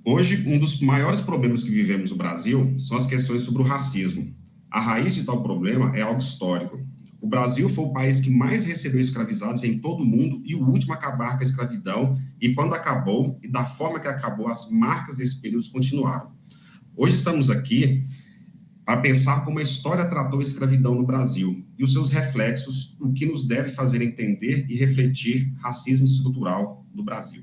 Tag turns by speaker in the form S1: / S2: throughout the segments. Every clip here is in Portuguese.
S1: Hoje, um dos maiores problemas que vivemos no Brasil são as questões sobre o racismo. A raiz de tal problema é algo histórico. O Brasil foi o país que mais recebeu escravizados em todo o mundo e o último a acabar com a escravidão. E quando acabou, e da forma que acabou, as marcas desse período continuaram. Hoje estamos aqui para pensar como a história tratou a escravidão no Brasil e os seus reflexos, o que nos deve fazer entender e refletir racismo estrutural no Brasil.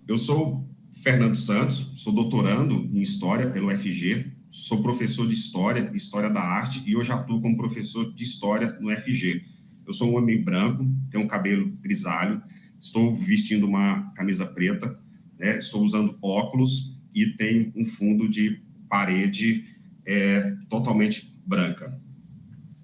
S1: Eu sou Fernando Santos, sou doutorando em História pelo UFG, sou professor de História, História da Arte, e hoje atuo como professor de História no UFG. Eu sou um homem branco, tenho um cabelo grisalho, estou vestindo uma camisa preta, né, estou usando óculos e tenho um fundo de parede totalmente branca.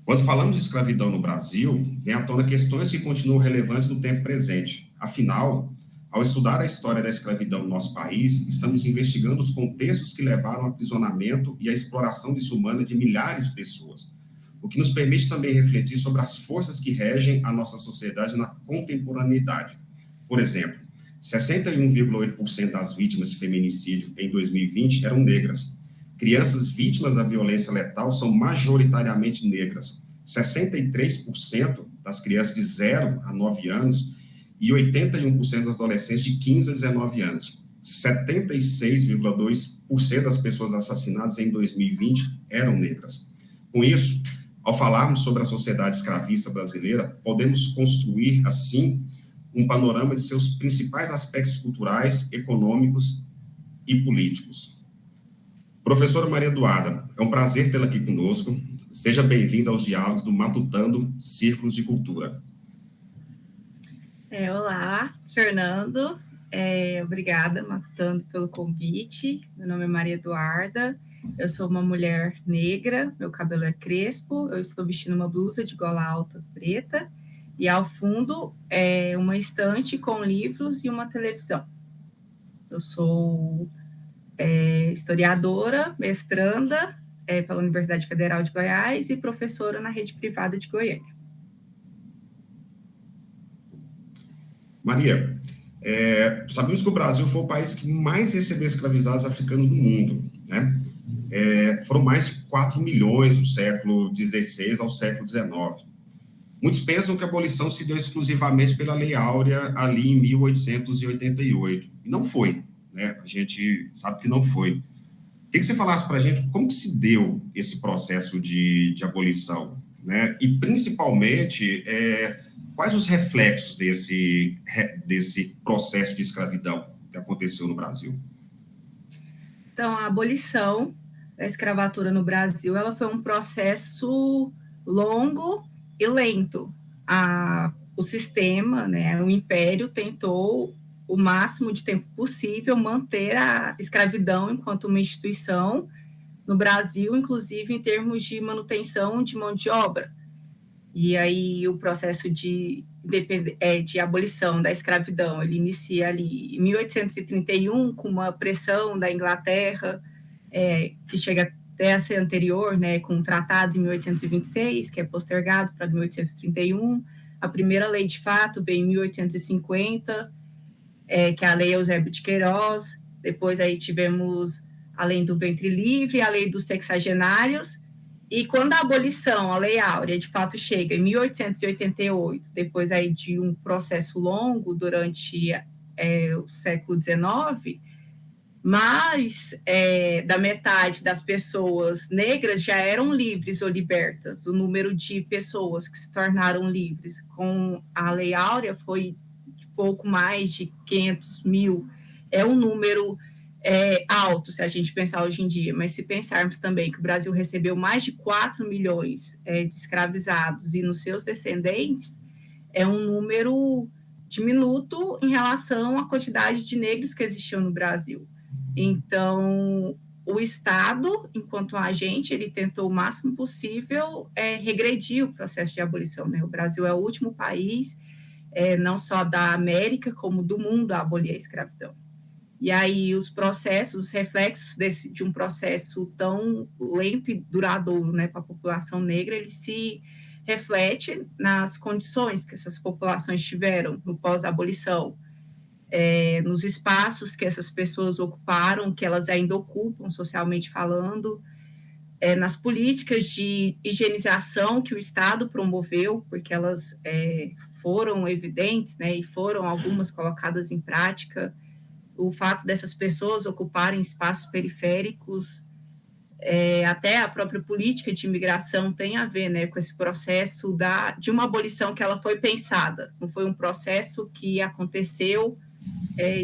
S1: Quando falamos de escravidão no Brasil, vem à tona questões que continuam relevantes no tempo presente. Afinal, ao estudar a história da escravidão no nosso país, estamos investigando os contextos que levaram ao aprisionamento e à exploração desumana de milhares de pessoas, o que nos permite também refletir sobre as forças que regem a nossa sociedade na contemporaneidade. Por exemplo, 61,8% das vítimas de feminicídio em 2020 eram negras. Crianças vítimas da violência letal são majoritariamente negras. 63% das crianças de 0 a 9 anos e 81% dos adolescentes de 15 a 19 anos. 76,2% das pessoas assassinadas em 2020 eram negras. Com isso, ao falarmos sobre a sociedade escravista brasileira, podemos construir, assim, um panorama de seus principais aspectos culturais, econômicos e políticos. Professora Maria Eduarda, é um prazer tê-la aqui conosco. Seja bem-vinda aos diálogos do Matutando Círculos de Cultura.
S2: Olá, Fernando. Obrigada, Matutando, pelo convite. Meu nome é Maria Eduarda. Eu sou uma mulher negra, meu cabelo é crespo, eu estou vestindo uma blusa de gola alta preta e ao fundo é uma estante com livros e uma televisão. Eu sou historiadora, mestranda pela Universidade Federal de Goiás e professora na rede privada de Goiânia.
S1: Maria, sabemos que o Brasil foi o país que mais recebeu escravizados africanos no mundo, né? Foram mais de 4 milhões do século XVI ao século XIX. Muitos pensam que a abolição se deu exclusivamente pela Lei Áurea ali em 1888. E não foi, né? A gente sabe que não foi. Queria que você falasse para a gente como que se deu esse processo de abolição, né? E, principalmente, quais os reflexos desse processo de escravidão que aconteceu no Brasil?
S2: Então, a abolição da escravatura no Brasil ela foi um processo longo e lento. O sistema, né, o império, tentou o máximo de tempo possível manter a escravidão enquanto uma instituição no Brasil, inclusive em termos de manutenção de mão de obra. E aí o processo de abolição da escravidão, ele inicia ali em 1831, com uma pressão da Inglaterra, que chega até a ser anterior, né, com um tratado em 1826, que é postergado para 1831. A primeira lei de fato veio em 1850, que é a Lei Eusébio de Queiroz. Depois aí tivemos a Lei do Ventre Livre, a Lei dos Sexagenários. E quando a abolição, a Lei Áurea, de fato chega em 1888, depois aí de um processo longo durante o século XIX, mais da metade das pessoas negras já eram livres ou libertas. O número de pessoas que se tornaram livres com a Lei Áurea foi de pouco mais de 500 mil. É um número alto, se a gente pensar hoje em dia, mas se pensarmos também que o Brasil recebeu mais de 4 milhões de escravizados e nos seus descendentes, é um número diminuto em relação à quantidade de negros que existiam no Brasil. Então, o Estado, enquanto agente, ele tentou o máximo possível regredir o processo de abolição, né? O Brasil é o último país, não só da América, como do mundo, a abolir a escravidão. E aí os processos, os reflexos de um processo tão lento e duradouro, né, para a população negra, ele se reflete nas condições que essas populações tiveram no pós-abolição, nos espaços que essas pessoas ocuparam, que elas ainda ocupam socialmente falando, nas políticas de higienização que o Estado promoveu, porque elas foram evidentes, né, e foram algumas colocadas em prática. O fato dessas pessoas ocuparem espaços periféricos, até a própria política de imigração tem a ver, né, com esse processo de uma abolição que ela foi pensada, não foi um processo que aconteceu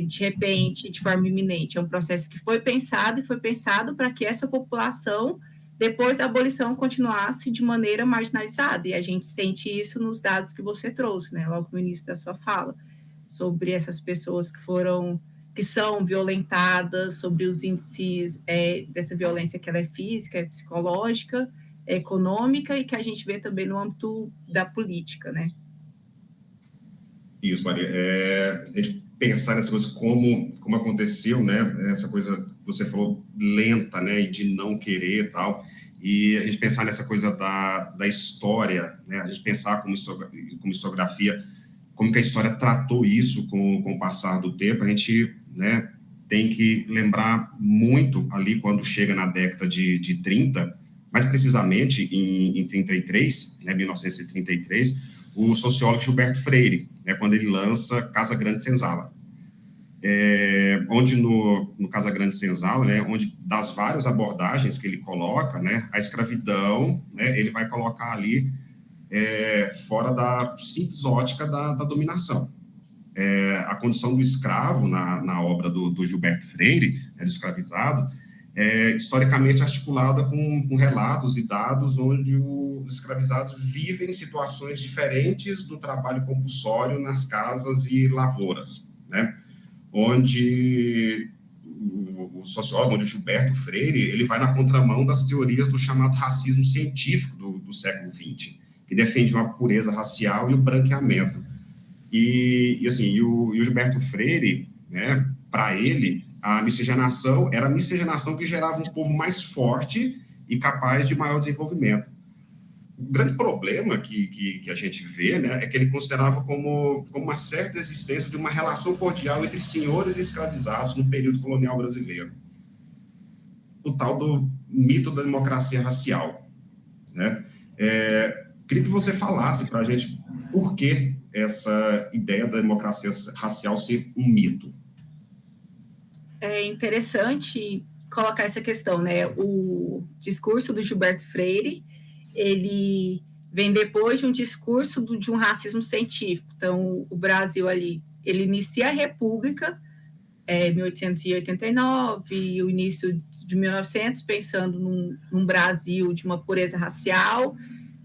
S2: de repente, de forma iminente, é um processo que foi pensado e foi pensado para que essa população, depois da abolição, continuasse de maneira marginalizada, e a gente sente isso nos dados que você trouxe, né, logo no início da sua fala, sobre essas pessoas que são violentadas, sobre os índices dessa violência que ela é física, é psicológica, é econômica, e que a gente vê também no âmbito da política, né?
S1: Isso, Maria. A gente pensar nessa coisa como aconteceu, né? Essa coisa que você falou, lenta, né? E de não querer e tal. E a gente pensar nessa coisa da história, né? A gente pensar como historiografia, como que a história tratou isso com o passar do tempo. A gente, né, tem que lembrar muito ali quando chega na década de 30, mais precisamente em 33, né, 1933, o sociólogo Gilberto Freire, né, quando ele lança Casa Grande Senzala. Onde no Casa Grande Senzala, né, onde das várias abordagens que ele coloca, né, a escravidão, né, ele vai colocar ali fora da simples ótica da dominação. A condição do escravo na obra do Gilberto Freire, do escravizado, historicamente articulada com relatos e dados onde os escravizados vivem em situações diferentes do trabalho compulsório nas casas e lavouras, né? Onde o sociólogo, onde o Gilberto Freire, ele vai na contramão das teorias do chamado racismo científico do século XX, que defende uma pureza racial e o branqueamento. E o Gilberto Freire, né, para ele, a miscigenação era a miscigenação que gerava um povo mais forte e capaz de maior desenvolvimento. O grande problema que a gente vê, né, é que ele considerava como uma certa existência de uma relação cordial entre senhores e escravizados no período colonial brasileiro. O tal do mito da democracia racial, né? Queria que você falasse para a gente por que essa ideia da democracia racial ser um mito.
S2: É interessante colocar essa questão, né? O discurso do Gilberto Freire, ele vem depois de um discurso de um racismo científico. Então, o Brasil ali, ele inicia a República, 1889, e o início de 1900, pensando num Brasil de uma pureza racial,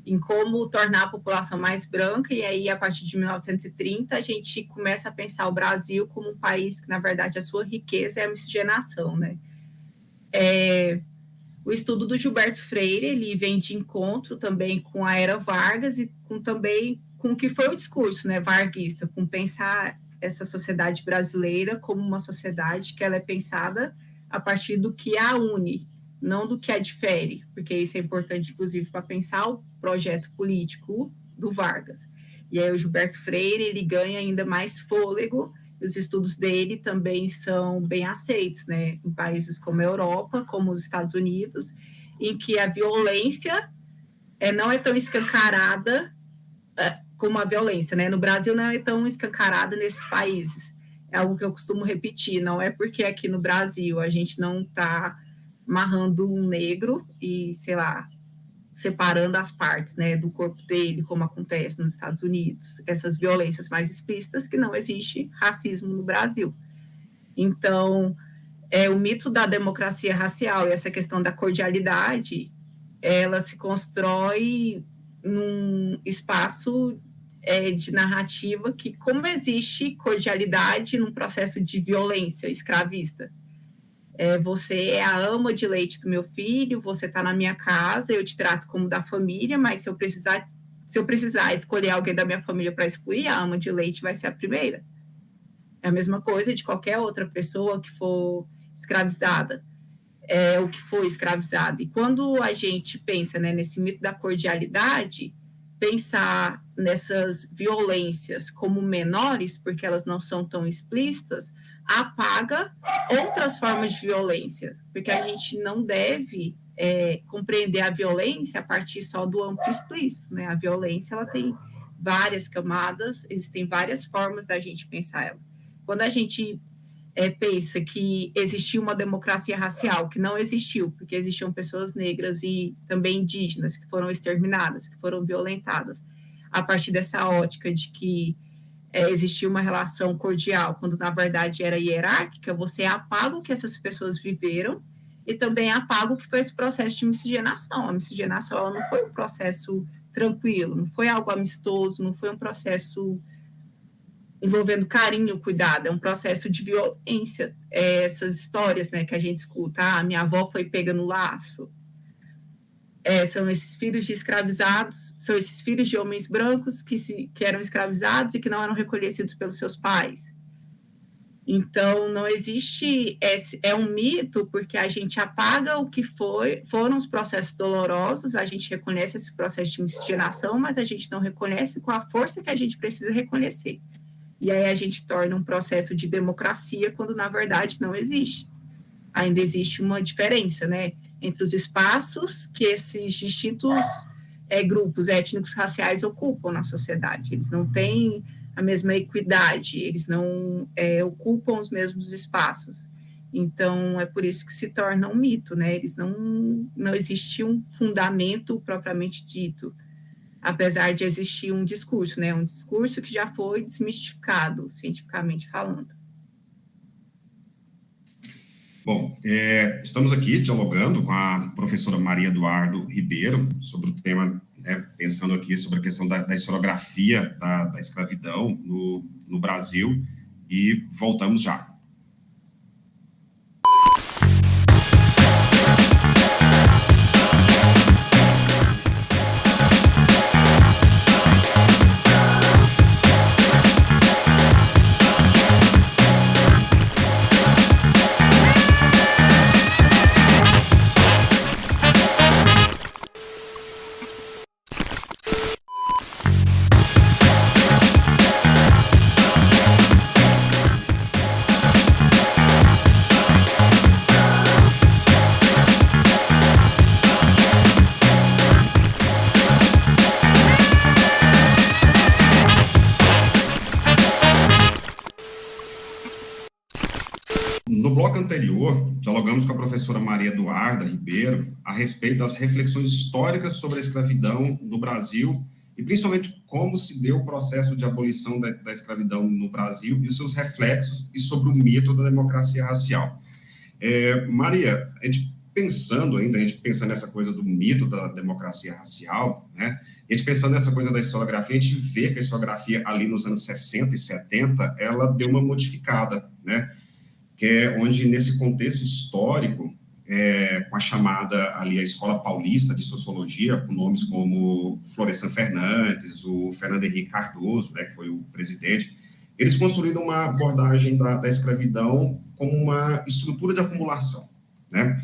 S2: em como tornar a população mais branca, e aí, a partir de 1930, a gente começa a pensar o Brasil como um país que, na verdade, a sua riqueza é a miscigenação, né? O estudo do Gilberto Freire, ele vem de encontro também com a era Vargas e também com o que foi o discurso, né, varguista, com pensar essa sociedade brasileira como uma sociedade que ela é pensada a partir do que a une, não do que a difere, porque isso é importante, inclusive, para pensar o projeto político do Vargas. E aí o Gilberto Freire, ele ganha ainda mais fôlego, e os estudos dele também são bem aceitos, né, em países como a Europa, como os Estados Unidos, em que a violência não é tão escancarada como a violência, né? No Brasil não é tão escancarada nesses países. É algo que eu costumo repetir, não é porque aqui no Brasil a gente não está amarrando um negro e, sei lá, separando as partes, né, do corpo dele, como acontece nos Estados Unidos, essas violências mais explícitas, que não existe racismo no Brasil. Então, o mito da democracia racial e essa questão da cordialidade, ela se constrói num espaço de narrativa que, como existe cordialidade num processo de violência escravista, Você é a ama de leite do meu filho, você está na minha casa, eu te trato como da família, mas se eu precisar escolher alguém da minha família para excluir, a ama de leite vai ser a primeira. É a mesma coisa de qualquer outra pessoa que for escravizada, ou que for escravizada. E quando a gente pensa, né, nesse mito da cordialidade, pensar nessas violências como menores, porque elas não são tão explícitas, apaga outras formas de violência, porque a gente não deve compreender a violência a partir só do amplo explícito, né? A violência, ela tem várias camadas, existem várias formas da gente pensar ela. Quando a gente pensa que existia uma democracia racial, que não existiu, porque existiam pessoas negras e também indígenas que foram exterminadas, que foram violentadas, a partir dessa ótica de que existia uma relação cordial, quando na verdade era hierárquica, você apaga o que essas pessoas viveram e também apaga o que foi esse processo de miscigenação. A miscigenação, ela não foi um processo tranquilo, não foi algo amistoso, não foi um processo envolvendo carinho, cuidado, é um processo de violência. Essas histórias, né, que a gente escuta, minha avó foi pega no laço, são esses filhos de escravizados, são esses filhos de homens brancos que eram escravizados e que não eram reconhecidos pelos seus pais. Então, não existe, é um mito, porque a gente apaga o que foram os processos dolorosos, a gente reconhece esse processo de miscigenação, mas a gente não reconhece com a força que a gente precisa reconhecer. E aí a gente torna um processo de democracia quando, na verdade, não existe. Ainda existe uma diferença, né, entre os espaços que esses distintos grupos étnicos raciais ocupam na sociedade. Eles não têm a mesma equidade, eles não ocupam os mesmos espaços. Então, é por isso que se torna um mito, né? Eles não existe um fundamento propriamente dito, apesar de existir um discurso, né? Um discurso que já foi desmistificado, cientificamente falando.
S1: Bom, estamos aqui dialogando com a professora Maria Eduardo Ribeiro sobre o tema, pensando aqui sobre a questão da historiografia da escravidão no Brasil, e voltamos já. No bloco anterior, dialogamos com a professora Maria Eduarda Ribeiro a respeito das reflexões históricas sobre a escravidão no Brasil e principalmente como se deu o processo de abolição da escravidão no Brasil e os seus reflexos e sobre o mito da democracia racial. Maria, a gente pensando nessa coisa do mito da democracia racial, né? E a gente pensando nessa coisa da historiografia, a gente vê que a historiografia ali nos anos 60 e 70, ela deu uma modificada, né? Que é onde, nesse contexto histórico, com a chamada ali a Escola Paulista de Sociologia, com nomes como Florestan Fernandes, o Fernando Henrique Cardoso, né, que foi o presidente, eles construíram uma abordagem da escravidão como uma estrutura de acumulação, né?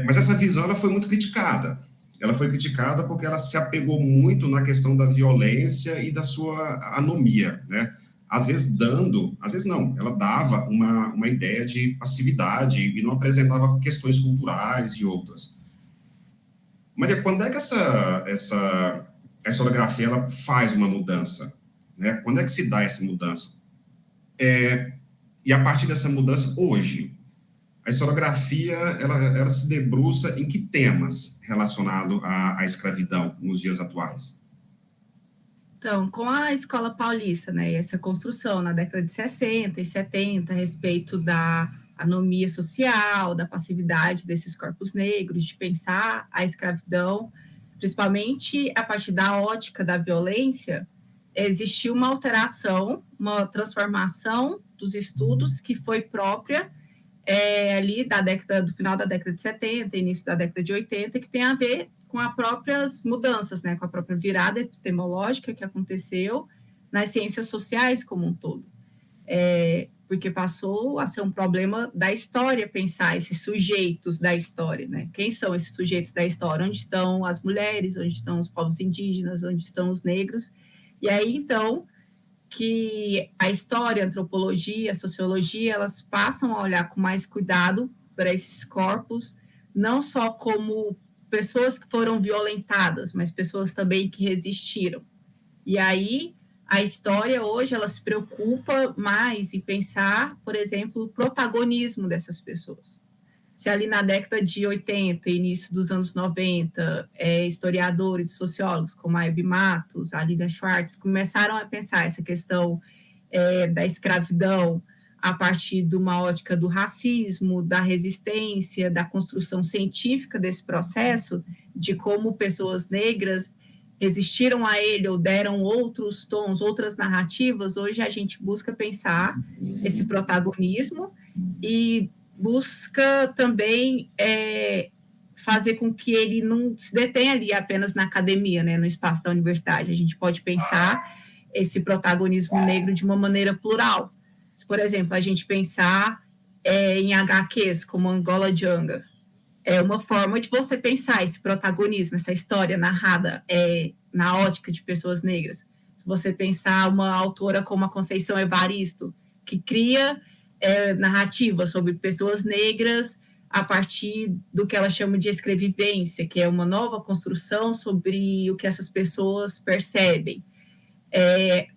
S1: Mas essa visão ela foi muito criticada. Ela foi criticada porque ela se apegou muito na questão da violência e da sua anomia, né? Às vezes ela dava uma ideia de passividade e não apresentava questões culturais e outras. Maria, quando é que essa historiografia ela faz uma mudança? Né? Quando é que se dá essa mudança? E a partir dessa mudança, hoje, a historiografia ela se debruça em que temas relacionados à escravidão nos dias atuais?
S2: Então, com a Escola Paulista, né, essa construção na década de 60 e 70 a respeito da anomia social, da passividade desses corpos negros, de pensar a escravidão, principalmente a partir da ótica da violência, existiu uma alteração, uma transformação dos estudos que foi própria ali do final da década de 70, início da década de 80, que tem a ver com as próprias mudanças, né, com a própria virada epistemológica que aconteceu nas ciências sociais como um todo. Porque passou a ser um problema da história pensar esses sujeitos da história, né? Quem são esses sujeitos da história? Onde estão as mulheres? Onde estão os povos indígenas? Onde estão os negros? E aí, então, que a história, a antropologia, a sociologia, elas passam a olhar com mais cuidado para esses corpos, não só como pessoas que foram violentadas, mas pessoas também que resistiram. E aí, a história hoje, ela se preocupa mais em pensar, por exemplo, o protagonismo dessas pessoas. Se ali na década de 80, início dos anos 90, historiadores, sociólogos como a Hebe Matos, a Lilian Schwartz, começaram a pensar essa questão da escravidão a partir de uma ótica do racismo, da resistência, da construção científica desse processo, de como pessoas negras resistiram a ele ou deram outros tons, outras narrativas. Hoje a gente busca pensar esse protagonismo e busca também fazer com que ele não se detenha ali apenas na academia, né, no espaço da universidade. A gente pode pensar esse protagonismo negro de uma maneira plural. Se, por exemplo, a gente pensar em HQs como Angola Djanga, é uma forma de você pensar esse protagonismo, essa história narrada na ótica de pessoas negras. Se você pensar uma autora como a Conceição Evaristo, que cria narrativa sobre pessoas negras a partir do que ela chama de escrevivência, que é uma nova construção sobre o que essas pessoas percebem.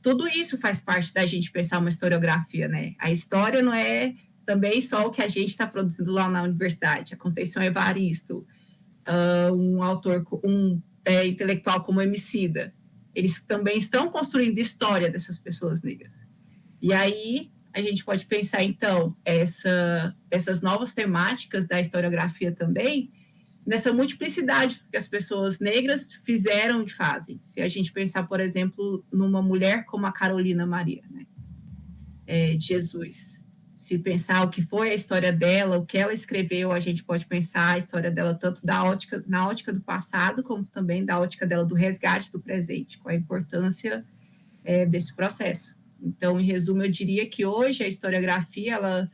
S2: Tudo isso faz parte da gente pensar uma historiografia, né? A história não é também só o que a gente está produzindo lá na universidade. A Conceição Evaristo, um autor, intelectual como Emicida, eles também estão construindo história dessas pessoas negras. E aí a gente pode pensar, então, essas novas temáticas da historiografia também, nessa multiplicidade que as pessoas negras fizeram e fazem. Se a gente pensar, por exemplo, numa mulher como a Carolina Maria, né, de Jesus, se pensar o que foi a história dela, o que ela escreveu, a gente pode pensar a história dela tanto na ótica do passado, como também da ótica dela do resgate do presente, com a importância desse processo. Então, em resumo, eu diria que hoje a historiografia ela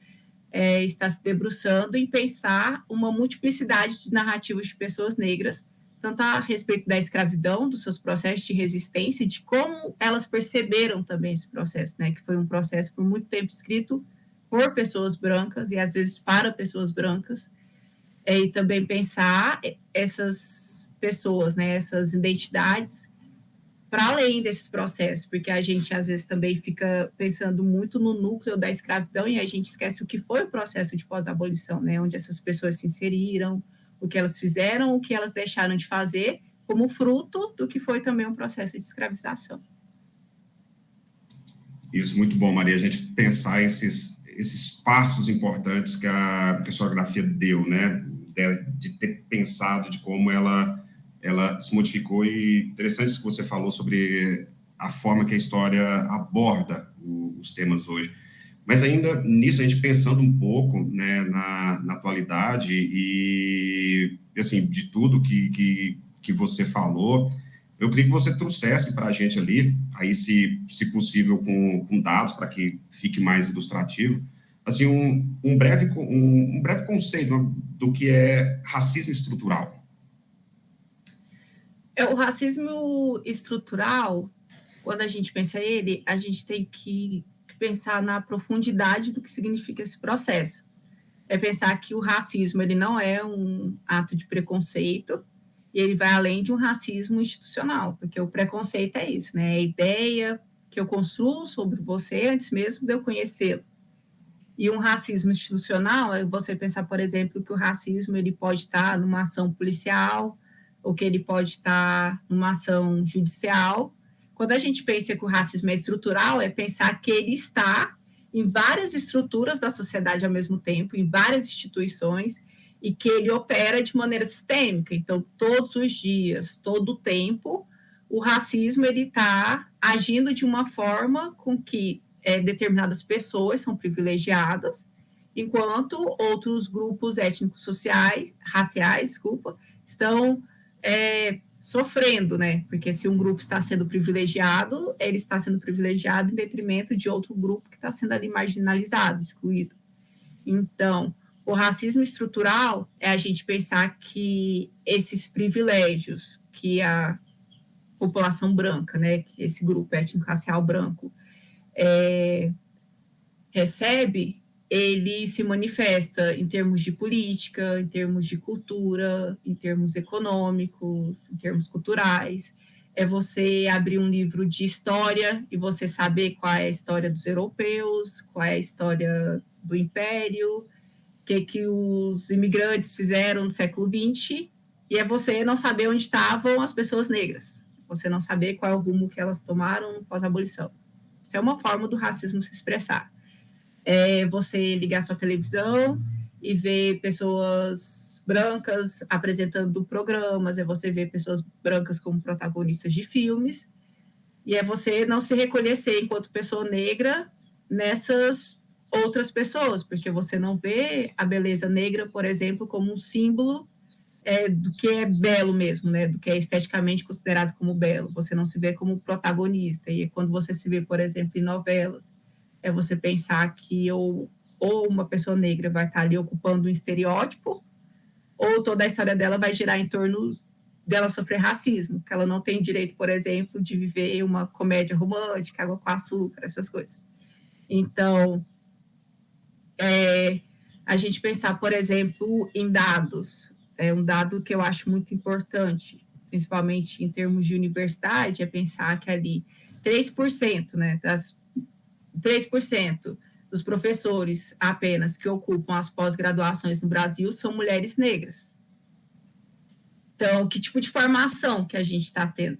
S2: está se debruçando em pensar uma multiplicidade de narrativas de pessoas negras, tanto a respeito da escravidão, dos seus processos de resistência, de como elas perceberam também esse processo, né, que foi um processo por muito tempo escrito por pessoas brancas e às vezes para pessoas brancas, e também pensar essas pessoas, né, essas identidades para além desses processos, porque a gente às vezes também fica pensando muito no núcleo da escravidão e a gente esquece o que foi o processo de pós-abolição, né, onde essas pessoas se inseriram, o que elas fizeram, o que elas deixaram de fazer, como fruto do que foi também um processo de escravização.
S1: Isso, muito bom, Maria, a gente pensar esses passos importantes que a historiografia deu, né, de ter pensado de como ela se modificou, e interessante isso que você falou sobre a forma que a história aborda os temas hoje. Mas ainda nisso, a gente pensando um pouco, né, na atualidade e, assim, de tudo que você falou, eu queria que você trouxesse para a gente ali, aí se possível com dados, para que fique mais ilustrativo, assim, um breve conceito do que é racismo estrutural.
S2: O racismo estrutural, quando a gente pensa ele, a gente tem que pensar na profundidade do que significa esse processo. É pensar que o racismo ele não é um ato de preconceito, e ele vai além de um racismo institucional, porque o preconceito é isso, né? É a ideia que eu construo sobre você antes mesmo de eu conhecê-lo. E um racismo institucional é você pensar, por exemplo, que o racismo ele pode estar numa ação policial, ou que ele pode estar numa ação judicial. Quando a gente pensa que o racismo é estrutural, é pensar que ele está em várias estruturas da sociedade ao mesmo tempo, em várias instituições, e que ele opera de maneira sistêmica. Então, todos os dias, todo o tempo, o racismo ele está agindo de uma forma com que determinadas pessoas são privilegiadas enquanto outros grupos étnicos sociais, raciais, estão sofrendo, né? Porque se um grupo está sendo privilegiado, ele está sendo privilegiado em detrimento de outro grupo que está sendo ali marginalizado, excluído. Então, o racismo estrutural é a gente pensar que esses privilégios que a população branca, né, esse grupo étnico-racial branco, recebe, ele se manifesta em termos de política, em termos de cultura, em termos econômicos, em termos culturais. É você abrir um livro de história e você saber qual é a história dos europeus, qual é a história do Império, o que os imigrantes fizeram no século XX, e é você não saber onde estavam as pessoas negras, você não saber qual é o rumo que elas tomaram pós-abolição. Isso é uma forma do racismo se expressar. É você ligar sua televisão e ver pessoas brancas apresentando programas, é você ver pessoas brancas como protagonistas de filmes, e é você não se reconhecer enquanto pessoa negra nessas outras pessoas, porque você não vê a beleza negra, por exemplo, como um símbolo do que é belo mesmo, né? Do que é esteticamente considerado como belo. Você não se vê como protagonista. E quando você se vê, por exemplo, em novelas, é você pensar que ou uma pessoa negra vai estar ali ocupando um estereótipo, ou toda a história dela vai girar em torno dela sofrer racismo, que ela não tem direito, por exemplo, de viver uma comédia romântica, água com açúcar, essas coisas. Então, a gente pensar, por exemplo, em dados, um dado que eu acho muito importante, principalmente em termos de universidade, é pensar que ali 3%, né, 3% dos professores apenas que ocupam as pós-graduações no Brasil são mulheres negras. Então, que tipo de formação que a gente está tendo?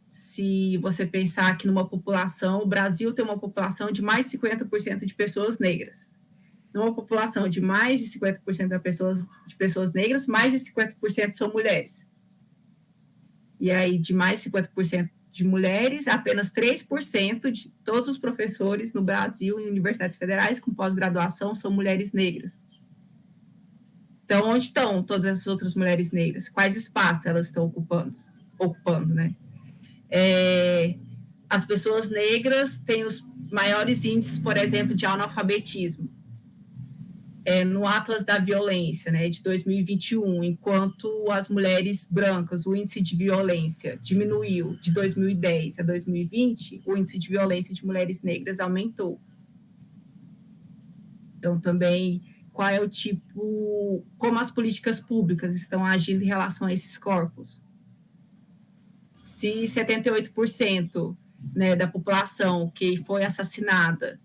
S2: Se você pensar que numa população, o Brasil tem uma população de mais de 50% de pessoas negras. Numa população de mais de 50% de pessoas negras, mais de 50% são mulheres. E aí, de mais de 50% de mulheres, apenas 3% de todos os professores no Brasil, em universidades federais com pós-graduação, são mulheres negras. Então, onde estão todas essas outras mulheres negras? Quais espaços elas estão ocupando, né? As pessoas negras têm os maiores índices, por exemplo, de analfabetismo. No Atlas da Violência, né, de 2021, enquanto as mulheres brancas, o índice de violência diminuiu de 2010 a 2020, o índice de violência de mulheres negras aumentou. Então, também, qual é o tipo, como as políticas públicas estão agindo em relação a esses corpos? Se 78%, né, da população que foi assassinada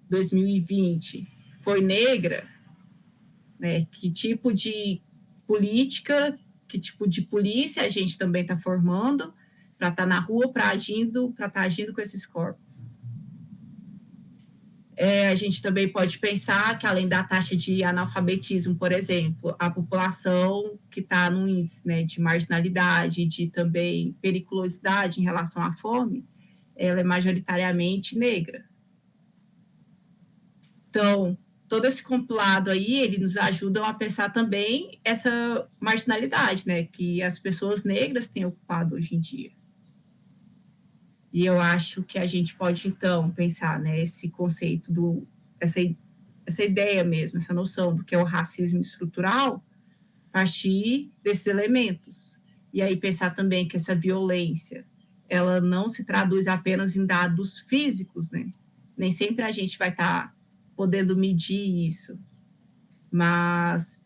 S2: em 2020 foi negra, né, que tipo de política, que tipo de polícia a gente também está formando para estar na rua, para estar agindo com esses corpos. A gente também pode pensar que, além da taxa de analfabetismo, por exemplo, a população que está no índice, né, de marginalidade, de também periculosidade em relação à fome, ela é majoritariamente negra. Então, todo esse compilado aí, ele nos ajuda a pensar também essa marginalidade, né, que as pessoas negras têm ocupado hoje em dia. E eu acho que a gente pode, então, pensar, né, esse conceito, essa ideia mesmo, essa noção do que é o racismo estrutural, a partir desses elementos. E aí pensar também que essa violência, ela não se traduz apenas em dados físicos, né? Nem sempre a gente vai estar podendo medir isso, mas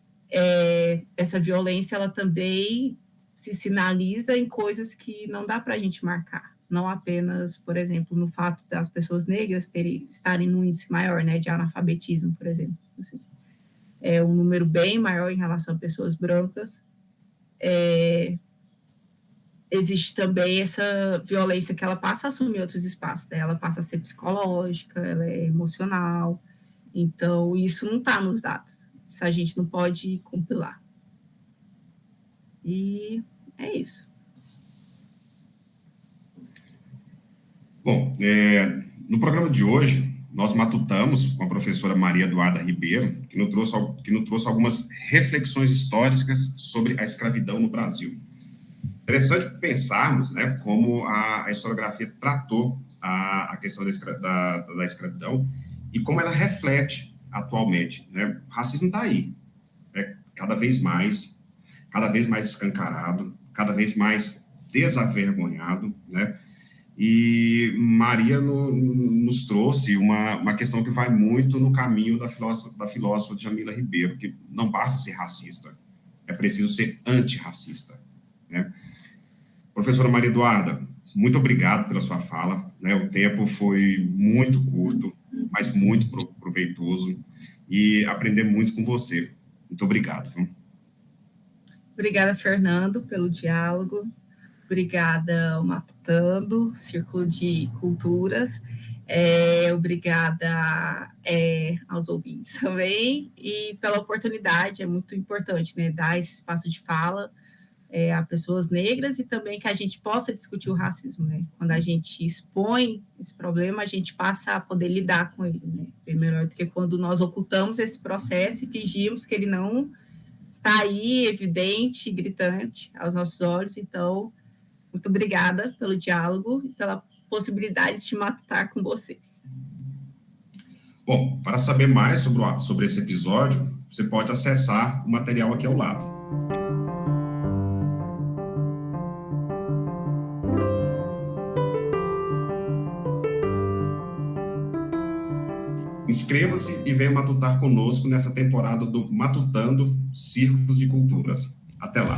S2: essa violência, ela também se sinaliza em coisas que não dá para a gente marcar. Não apenas, por exemplo, no fato das pessoas negras estarem num índice maior, né, de analfabetismo, por exemplo. Assim, é um número bem maior em relação a pessoas brancas. Existe também essa violência que ela passa a assumir outros espaços, né? Ela passa a ser psicológica, ela é emocional. Então, isso não está nos dados. Isso a gente não pode compilar. E é isso.
S1: Bom, no programa de hoje, nós matutamos com a professora Maria Eduarda Ribeiro, que nos trouxe algumas reflexões históricas sobre a escravidão no Brasil. Interessante pensarmos, né, como a historiografia tratou a questão da escravidão e como ela reflete atualmente, né? O racismo está aí, né, cada vez mais escancarado, cada vez mais desavergonhado, né? E Maria nos trouxe uma questão que vai muito no caminho da filósofa Djamila Ribeiro, que não basta ser racista, é preciso ser antirracista, né? Professora Maria Eduarda, muito obrigado pela sua fala, né? O tempo foi muito curto, mas muito proveitoso, e aprender muito com você. Muito obrigado. Viu?
S2: Obrigada, Fernando, pelo diálogo. Obrigada ao Matutando, Círculo de Culturas. Obrigada aos ouvintes também, e pela oportunidade, é muito importante, né, dar esse espaço de fala a pessoas negras, e também que a gente possa discutir o racismo, né? Quando a gente expõe esse problema, a gente passa a poder lidar com ele, né? É melhor do que quando nós ocultamos esse processo e fingimos que ele não está aí, evidente, gritante aos nossos olhos. Então, muito obrigada pelo diálogo e pela possibilidade de matutar com vocês.
S1: Bom, para saber mais sobre esse episódio, você pode acessar o material aqui ao lado. Inscreva-se e venha matutar conosco nessa temporada do Matutando Círculos de Culturas. Até lá!